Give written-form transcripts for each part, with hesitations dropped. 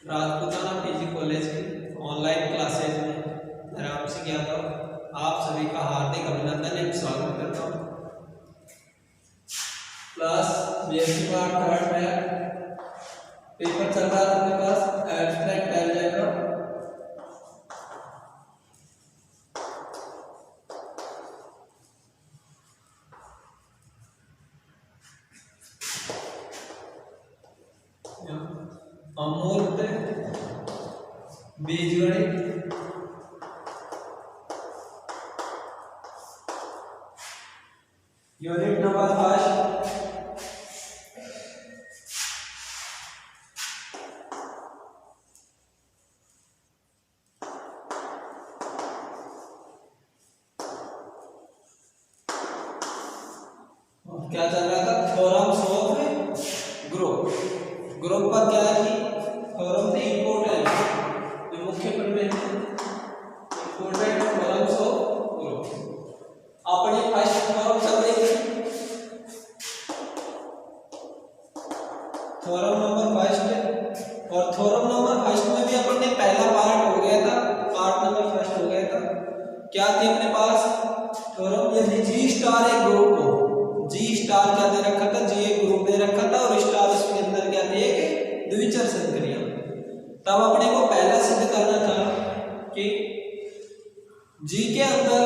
Rajputana PG college की online classes में मैं राम सिंह यादव आप सभी का हार्दिक अभिनंदन एवं स्वागत करता हूँ। क्लास बीएससी पार्ट थर्ड में पेपर चल रहा था अपने पास एब्स्ट्रैक्ट अलजेब्रा। अमूर्त बीजगणित यूनिट नंबर 5 क्या चल रहा था? Theorems of group. ग्रुप पर क्या है कि थ्योरम से इंपॉर्टेंट जो मुख्य प्रमेय है इंपॉर्टेंट थ्योरम्स ऑफ ग्रुप। अपने फर्स्ट थ्योरम चल रही थी, थ्योरम नंबर फर्स्ट, और थ्योरम नंबर फर्स्ट में भी अपन ने पहला पार्ट हो गया था, पार्ट नंबर फर्स्ट हो गया था। क्या थी अपने पास? थ्योरम यदि जी स्टार एक ग्रुप हो, जी स्टार क्या दे रखा था? जी एक ग्रुप दे रखा था और स्टार उसके अंदर क्या थी? एक द्विचर संक्रिया। तब अपने को पहला सिद्ध करना था कि जी के अंदर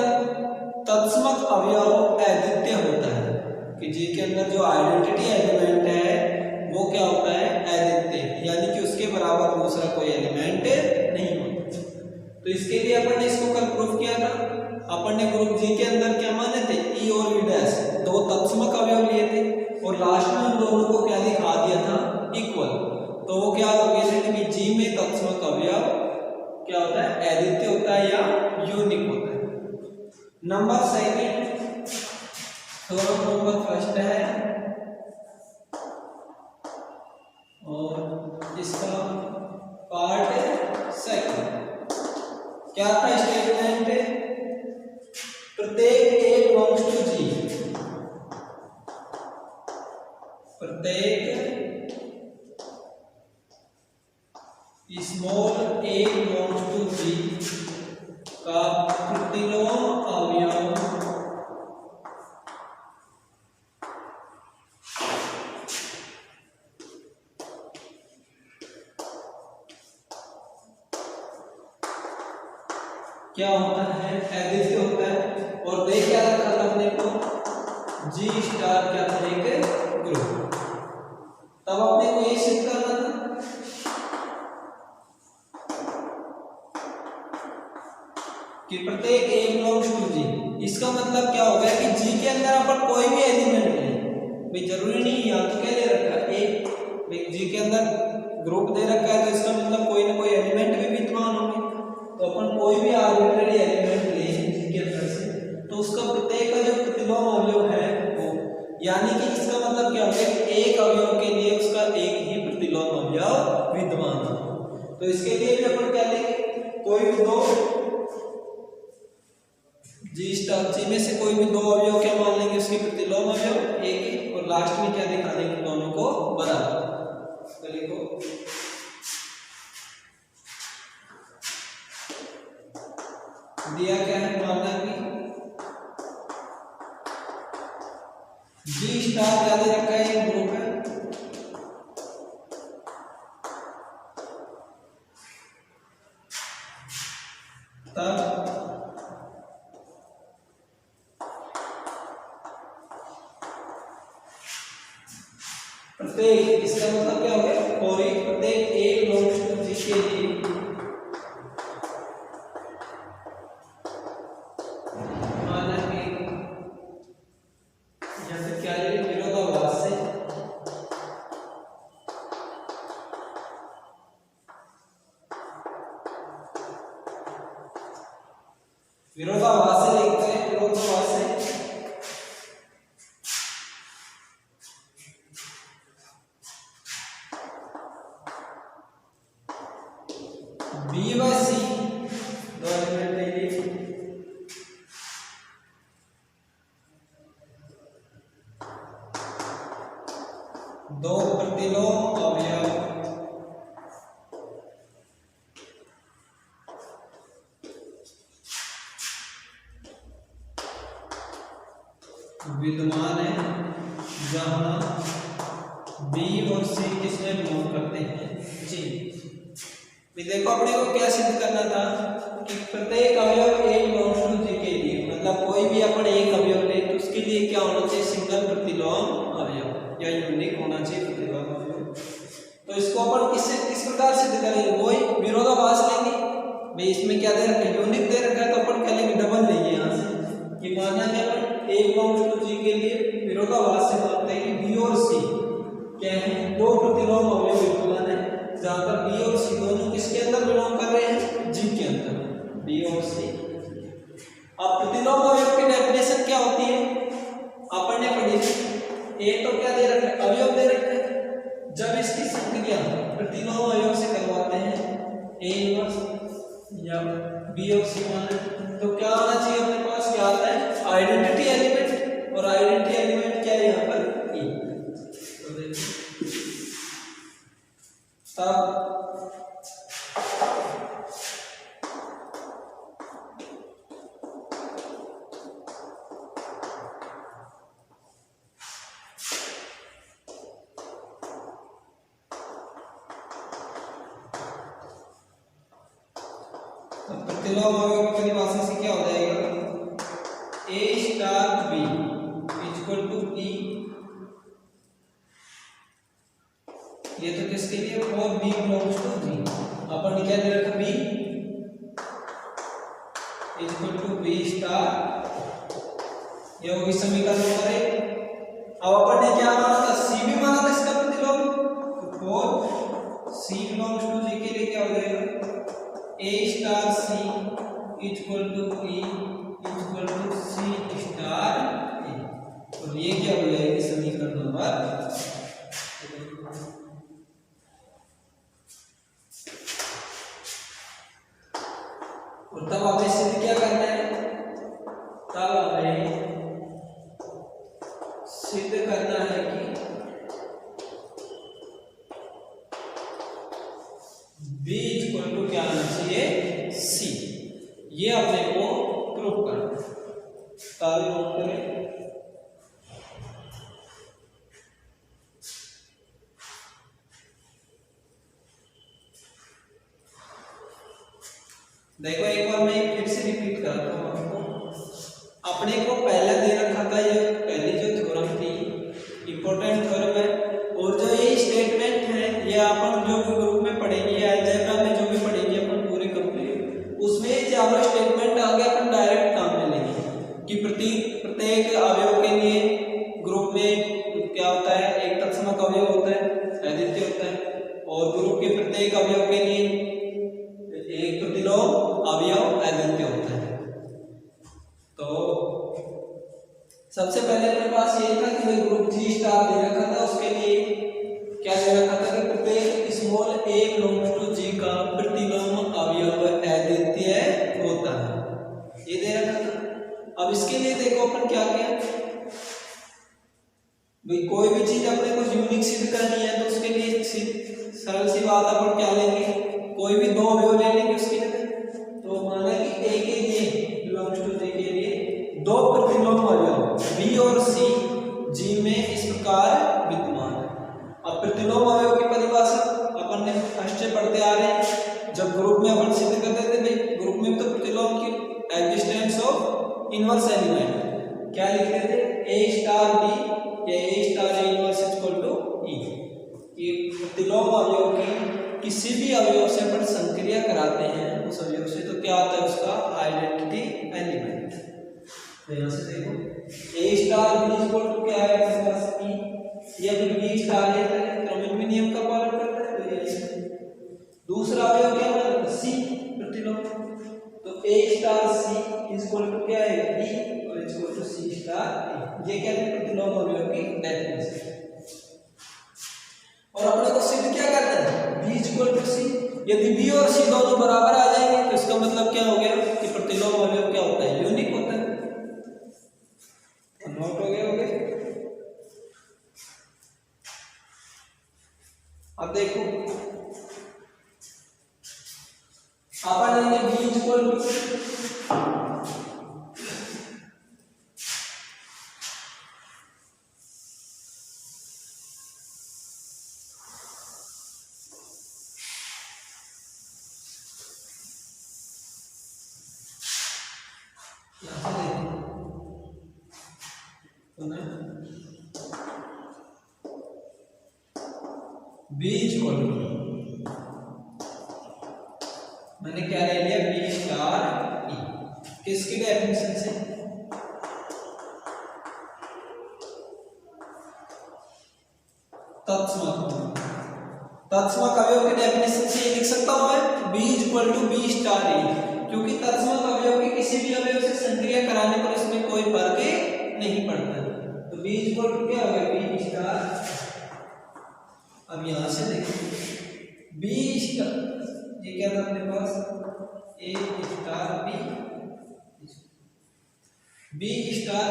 तत्समक अवयव अद्वितीय होता है, कि जी के अंदर जो आइडेंटिटी एलिमेंट है वो क्या होता है? अद्वितीय, यानी कि उसके बराबर दूसरा कोई एलिमेंट नहीं होता। तो इसके लिए अपन ने इसको कल प्रूफ किया था। अपन ने ग्रुप जी के अंदर क्या माने थे? ई और वी डैश दो तत्समक अवयव लिए थे और लास्ट में उन दोनों को क्या दिखा दिया था? इक्वल। तो वो क्या हो गया था कि जी में तत्समक अवयव क्या होता है? अद्वितीय होता है या यूनिक होता है। Number second theorem number first है और इसका पार्ट सेकंड क्या था? स्टेटमेंट प्रत्येक ए बिलोंग्स टू जी, प्रत्येक स्मॉल ए बिलोंग्स टू जी का प्रतिलोम अवयव क्या होता है? अद्वितीय होता है। और देख क्या रखा था अपने को? जी स्टार क्या था? एक ग्रुप। तब अपने को ये सिद्ध करना था कि प्रत्येक ए बिलोंग्स टू जी। इसका मतलब क्या हो गया कि जी के अंदर अपन कोई भी एलिमेंट नहीं, भाई जरूरी नहीं या तो क्या दे रखा है? एक, भाई जी के अंदर ग्रुप दे रखा है तो इसका मतलब कोई ना कोई एलिमेंट भी विद्यमान होंगे। तो अपन कोई भी आर्बिट्ररी एलिमेंट लें जी के अंदर से तो उसका प्रत्येक का जो प्रतिलोम अवयव है वो, यानी कि इसका मतलब क्या हो गया कि एक अवयव के लिए उसका एक ही प्रतिलोम अवयव विद्यमान हो। तो इसके लिए भी अपन क्या लेंगे? कोई भी दो जी स्टार जी में से कोई भी दो अवयव क्या मान लेंगे? उसके प्रतिलोम अवयव एक, और लास्ट में क्या दिखा देंगे? दोनों को बराबर। तो लिखो दिया क्या है? माना कि जी स्टार क्या दे रखा है? एक ग्रुप है। तब प्रत्येक, इसका मतलब क्या हो गया? और एक प्रत्येक एक बिलोंग्स टू जी के लिए माना कि जैसे क्या ले विरोधाभास से विरोधाभास से लिखते हैं, विरोधाभास से बी बाय सी दो एलिमेंट लेंगे, दो प्रतिलोम अवयव विद्यमान है जहां बी और सी किसमें बिलोंग करते हैं जी। देखो अपने को क्या सिद्ध करना था कि प्रत्येक अवयव ए बिलोंग्स टू जी के लिए, मतलब कोई भी अपन एक अवयव ले तो उसके लिए क्या होना चाहिए, सिंगल प्रतिलोम अवयव या यूनिक होना चाहिए प्रतिलोम अवयव। तो इसको अपन किस प्रकार सिद्ध करेंगे, वही विरोधाभास लेंगे। भाई इसमें क्या दे रखा है, यूनिक दे रखा है, तो अपन क्या लेंगे, डबल लेंगे यहाँ से कि माना कि अपन ए बिलोंग्स टू जी के लिए विरोधाभास से मानते हैं कि बी और सी क्या है, दो प्रतिलोम अवयव विद्यमान है जहां पर बी और सी दोनों किसके अंदर बिलोंग कर रहे हैं, जी के अंदर, बी और सी। अब प्रतिलोम अवयव की डेफिनेशन क्या होती है अपन ने पढ़ी थी। ए तो क्या दे रखा है, अवयव दे रखा है, जब इसकी संक्रिया प्रतिलोम अवयव से करवाते हैं ए इनवर्स या बी और सी माना, तो क्या आना चाहिए अपने पास, क्या आता है, आइडेंटिटी एलिमेंट, और आइडेंटिटी एलिमेंट क्या है यहाँ पर, ई। तो देखिए तब प्रतिलोम अवयव की परिभाषा से क्या हो जाएगा, ए स्टार बी इक्वल टू ई, ये तो किसके लिए, for b belongs to G. अपन ने क्या दे रखा, b equal to B star, ये होगी समीकरण नंबर 1। अब अपन ने क्या माना था, सी भी माना था इसका प्रतिलोम, तो for C belongs to G के लिए क्या हो जाएगा, ए star C equal to E equal to C star A, और ये क्या हो जाएगी समीकरण नंबर। और तब हमें सिद्ध क्या करना है, तब हमें सिद्ध करना है कि B इक्वल टू क्या आना चाहिए, C। ये अपने को प्रूव करना है। नोट करें, देखो एक बार मैं फिर से रिपीट करता हूँ आपको। अपने को पहले दे रखा था, ये पहली जो थ्योरम थी इंपॉर्टेंट थ्योरम है, और जो ये स्टेटमेंट है ये अपन जो भी ग्रुप में पढ़ेंगे या अलजेब्रा में जो भी पढ़ेंगे अपन पूरे कंप्लीट, उसमें चारों स्टेटमेंट आगे अपन डायरेक्ट काम में लेंगे कि प्रत्येक अवयव के लिए ग्रुप में क्या होता है, एक तत्समक अवयव होता है, अद्वितीय होता है, और ग्रुप के प्रत्येक अवयव के लिए एक प्रतिलोम अवयव अद्वितीय होता है। तो सबसे पहले अपने पास ये था कि ग्रुप जी स्टार दे रखा था, उसके लिए क्या दे रखा था कि प्रत्येक स्मॉल ए बिलोंग्स टू जी का प्रतिलोम अवयव अद्वितीय होता है, ये दे रखा था। अब इसके लिए देखो अपन क्या किया, भाई कोई भी चीज अपने को यूनिक सिद्ध करनी है तो उसके लिए सरल सी बात अपन क्या लेंगे, कोई भी दो अवयव ले लेंगे उसके लिए। तो माना कि ए के लिए बिलोंग्स टू जी के लिए दो प्रतिलोम अवयव बी और सी जी में इस प्रकार विद्यमान है। अब प्रतिलोम अवयव की परिभाषा अपन ने फर्स्ट से पढ़ते आ रहे हैं, जब ग्रुप में अपन सिद्ध करते थे भाई ग्रुप में तो प्रतिलोम की एग्जिस्टेंस ऑफ इनवर्स एलिमेंट क्या लिखते थे, ए स्टार बी या A star A inverse equal to ई। ये प्रतिलोम अवयव की किसी भी अवयव से अपन संक्रिया कराते हैं उस अवयव से, तो क्या आता है उसका आइडेंटिटी एलिमेंट। तो यहाँ से देखो ए स्टार बी इक्वल टू क्या है अपने पास ई, या फिर बी स्टार ए क्रमिक नियम का पालन करता है, तो ये दूसरा अवयव क्या है सी प्रतिलोम, तो ए स्टार सी इक्वल टू क्या है बी और इक्वल टू सी स्टार ए। ये क्या है प्रतिलोम अवयव की डेफिनेशन। और अपने को सिद्ध क्या करना है, बी इक्वल टू सी। यदि बी और सी दोनों बराबर आ जाएंगे तो इसका मतलब क्या हो गया कि प्रतिलोम अवयव क्या होता है, यूनिक होता है। नोट हो गया, अब देखो अपन लेंगे b equal to b equal to, मैंने क्या ले लिया, बी स्टार ई। किसकी डेफिनेशन से, तत्समक अवयव की डेफिनेशन से ये लिख सकता हूं मैं, B equal to B star E, क्योंकि तत्समक अवयव के किसी भी अवयव से संक्रिया कराने पर इसमें कोई फर्क नहीं पड़ता। तो बी इक्वल टू क्या हो गया, बी स्टार। अब यहां से देखिए बी स्टार, ये क्या था अपने पास, A star B, B star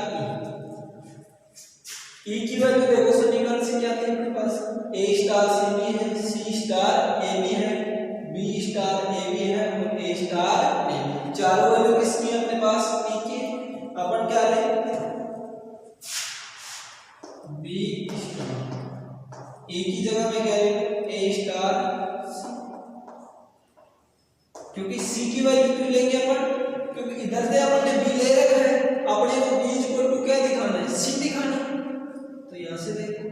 ई की वैल्यू देखो समीकरण से क्या थी अपने पास, ए स्टार सी बी है, सी स्टार ए बी है, बी स्टार ए बी है और ए स्टार ए बी। चारों वैल्यू किसकी है अपने पास, ई की। अपन क्या लें, बी स्टार, ए की जगह में क्या लें, ए स्टार सी, क्योंकि सी की वैल्यू क्यों लेंगे अपन, क्योंकि इधर से अपन ने बी ले रखा है, अपने को बी इक्वल टू क्या दिखाना है, सी दिखाना है। तो यहां से देखो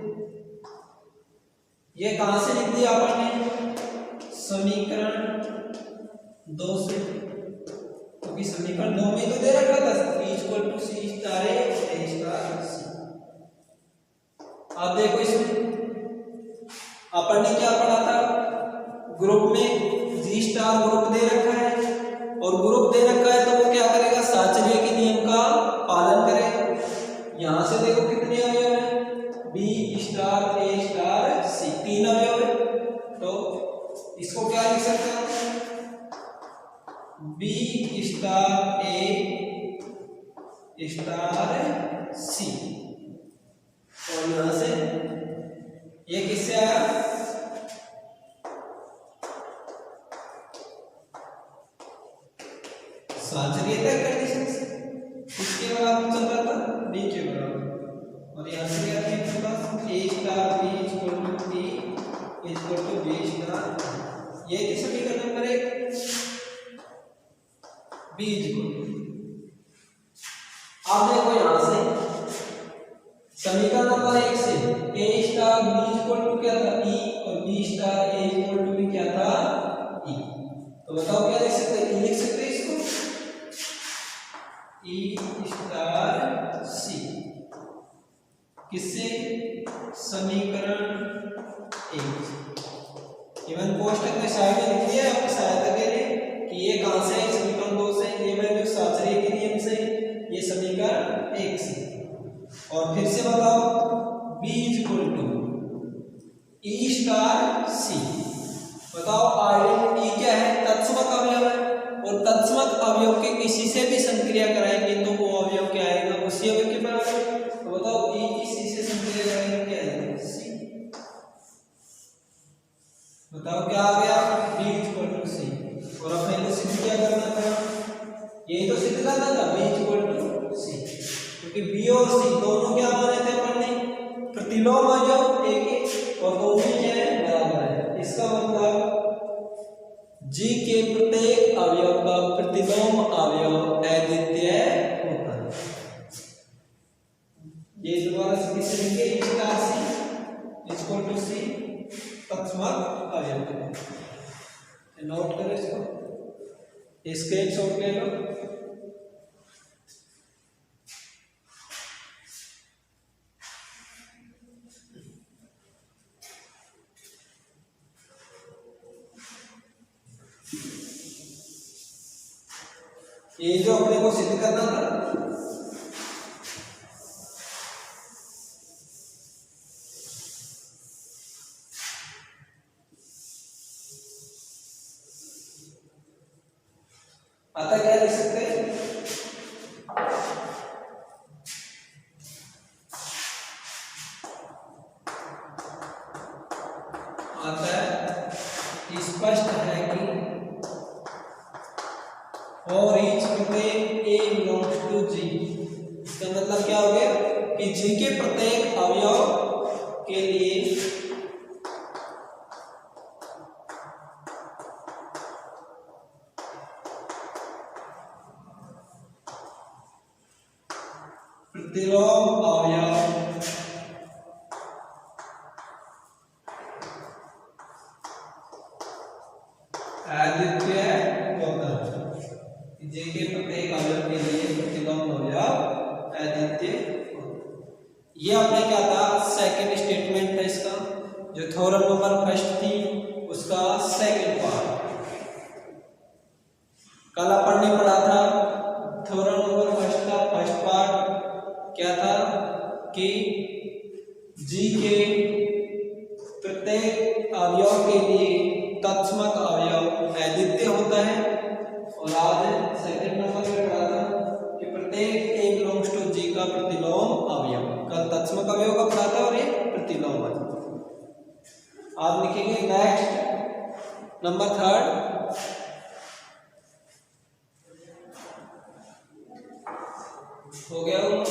ये कहां से लिख दिया अपन ने, समीकरण 2 से, क्योंकि समीकरण 2 में तो दे रखा था B equal to C star A star C. अब देखो इसमें अपन ने क्या पढ़ा था, ग्रुप में जी स्टार ग्रुप दे रखा है, और ग्रुप दे रखा है तो वो क्या करेगा, साचर्य के नियम का पालन करेगा। यहां से देखो कितने अवयव हैं, बी स्टार ए स्टार सी, 3 अवयव है, तो इसको क्या लिख सकते हैं, बी स्टार ए स्टार सी, और यहां से ये किससे आया, साचर्यता कंडीशन से, किसके बराबर चल रहा था, बी के बराबर, और यहां से क्या है अपने पास, A star B equal to T equal to B star, ये किस समीकरण नंबर 1, बी इक्वल टू। अब देखो यहां से समीकरण नंबर 1 से a star B equal to क्या था, ई, और b star a equal to भी क्या था, ई। तो बताओ क्या लिख सकते हैं, लिख सकते हैं इसको, ई स्टार सी, किससे, समीकरण 1। इवन कोष्टक में साइड में लिख दिया आपकी सहायता के लिए कि ये कहां से है, समीकरण 2 से, ये वैल्यू साचर्य के नियम से, ये समीकरण 1 से। और फिर से बताओ b equal to E star C, बताओ आइडेंटिटी क्या है, तत्समक अवयव है, और तत्समक अवयव के किसी से भी संक्रिया कराएंगे तो वो अवयव क्या आएगा, उसी अवयव के बराबर। तो बताओ e की c से संक्रिया कराएंगे क्या आएगा, c। बताओ क्या आ गया, b इक्वल टू c, और अपने को सिद्ध क्या करना था, यही तो सिद्ध करना था, b इक्वल टू c, क्योंकि b और c दोनों क्या माने थे अपन ने, प्रतिलोम अवयव एक एक, और दोनों क्या है, बराबर है। इसका मतलब g के प्रत्येक अवयव का प्रतिलोम अवयव अद्वितीय होता है। ये दोबारा से किससे लिखेंगे, e star c equal to c तत्समक अवयव। नोट करो इसको, स्क्रीनशॉट ले लो। ये जो अपने को सिद्ध करना था, आता क्या लिख सकते हैं, आता है स्पष्ट है कि और ईच प्रत्येक a बिलोंग्स टू g, इसका मतलब क्या हो गया कि g के प्रत्येक अवयव के लिए प्रतिलोम अवयव में क्या था, सेकंड स्टेटमेंट था इसका, जो थ्योरम नंबर फर्स्ट थी उसका सेकंड पार्ट। कल अपन ने पढ़ा था थ्योरम नंबर फर्स्ट का फर्स्ट पार्ट क्या था कि जी के प्रत्येक अवयव के लिए तत्समक अवयव अद्वितीय होता है। और आज सेकंड नंबर पे पढ़ा था कि प्रत्येक ए बिलोंग्स टू जी का प्रतिलोम अवयव, कल तत्समक अवयव का पढ़ा था और ये प्रतिलोम अवयव। आज लिखेंगे नेक्स्ट नंबर थर्ड, हो गया वो।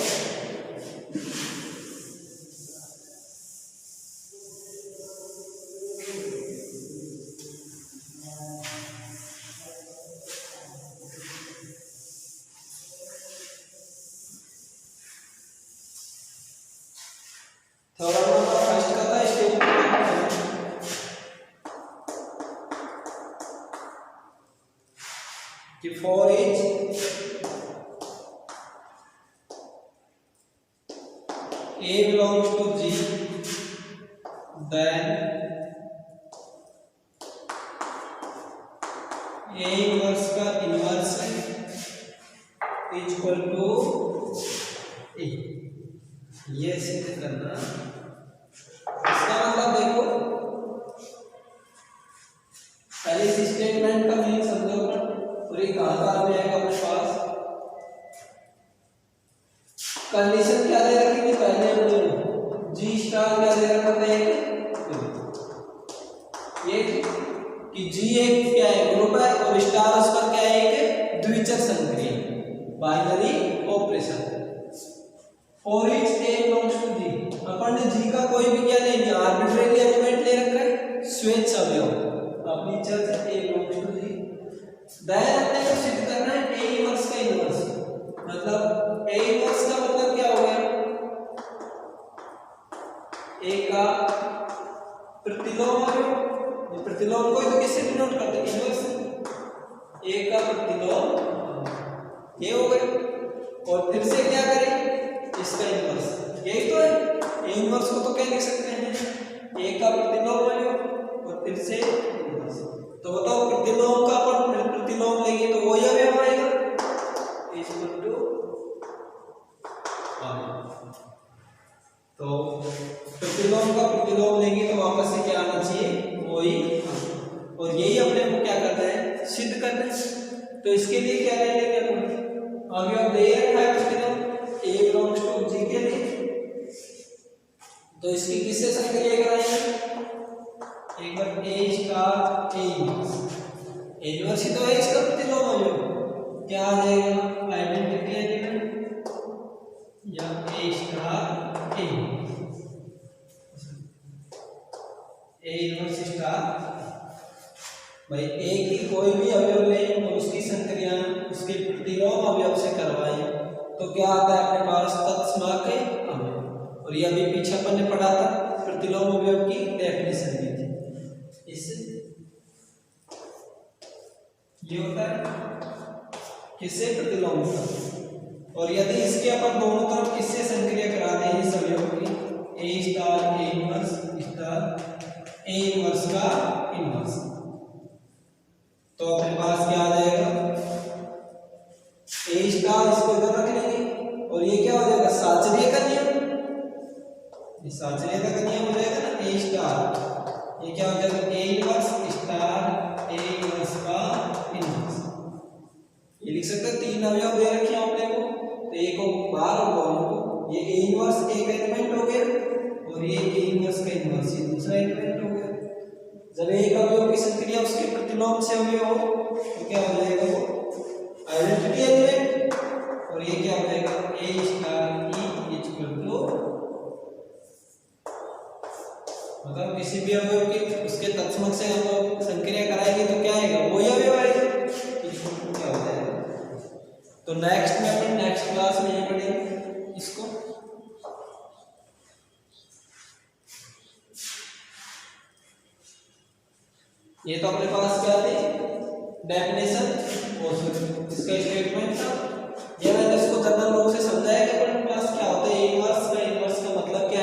थ्योरम नंबर फर्स्ट का था स्टेटमेंट कि for each A belongs to G, then A inverse का इनवर्स इक्वल टू A। ये सिद्ध करना, इसका मतलब देखो पहले इस स्टेटमेंट का मीनिंग समझो और ये कहाँ में आएगा अपने पास। कंडीशन क्या दे रखी थी पहले हमने, जी स्टार क्या दे रखा था ये कि जी एक क्या है ग्रुप है और स्टार उस पर क्या है एक द्विचर संक्रिय binary operation. For each A belongs to G, अपन ने जी का कोई भी क्या नहीं लिया, आर्बिट्रेरी एलिमेंट ले रखा है स्वेच्छ अवयव अपनी चर से ए बिलोंग्स टू जी। देन हमने को सिद्ध करना है ए इनवर्स का इनवर्स, मतलब ए इनवर्स का मतलब क्या हो गया, ए का प्रतिलोम अवयव। ये प्रतिलोम को तो किससे डिनोट करते हैं, इनवर्स से। ए का प्रतिलोम ये हो गया और फिर से क्या करें इसका इनवर्स, यही तो है। ए इनवर्स को तो क्या लिख सकते हैं, ए का प्रतिलोम अवयव और फिर से इनवर्स। तो बताओ प्रतिलोम का अपन प्रतिलोम लेंगे तो वही अवयव आएगा इक्वल टू। तो प्रतिलोम का प्रतिलोम लेंगे तो वापस से क्या आना चाहिए वही, और यही अपने को क्या करना है सिद्ध करना है। तो इसके लिए क्या ले लेंगे अपन, अवयव दे रखा है प्रतिलोम ए बिलोंग्स टू जी के लिए, तो इसकी किससे संक्रिया कराएंगे, एक बार A star A inverse, A inverse ही तो है इसका प्रतिलोम अवयव, क्या आ जाएगा आइडेंटिटी एलिमेंट या A star A inverse star. भाई ए की कोई भी अवयव लें और उसकी संक्रिया उसके प्रतिलोम अवयव से करवाएं तो क्या आता है अपने पास तत्समक अवयव। और ये अभी पीछे अपन ने पढ़ा था प्रतिलोम अवयव की डेफिनेशन दी थी, इससे ये होता है किससे प्रतिलोम का। और यदि इसके अपन दोनों तरफ किससे संक्रिया कराते हैं इस अवयव की, A star A inverse star A inverse का इनवर्स, तो अपने पास क्या आ जाएगा ए स्टार, इसको इधर रख लेंगे और ये क्या हो जाएगा साचर्य का नियम, ये साचर्यता का नियम हो जाएगा ना ए स्टार, ये क्या हो जाएगा ए इनवर्स स्टार ए इनवर्स का इनवर्स। ये लिख सकते हैं तीन अवयव दे रखे हैं अपने को, तो एक को बाहर और दोनों को, ये ए इनवर्स एक एलिमेंट हो गया और ये ए इनवर्स का इनवर्स ये दूसरा एलिमेंट हो गया। जब एक अवयव की संक्रिया उसके प्रतिलोम से अवयव हो तो क्या हो जाएगा वो आइडेंटिटी एलिमेंट, और ये क्या हो जाएगा ए स्टार ई इक्वल टू, मतलब किसी भी अवयव की उसके तत्समक से हम संक्रिया कराएंगे तो क्या आएगा वही अवयव आएगा, क्या हो जाएगा। तो नेक्स्ट में अपन नेक्स्ट क्लास में ये पढ़ेंगे इसको। ये तो अपने पास क्या थी डेफिनेशन और इसका स्टेटमेंट था। ये मैंने इसको जनरल रूप से समझाया कि अपने पास क्या होता है, इनवर्स का मतलब क्या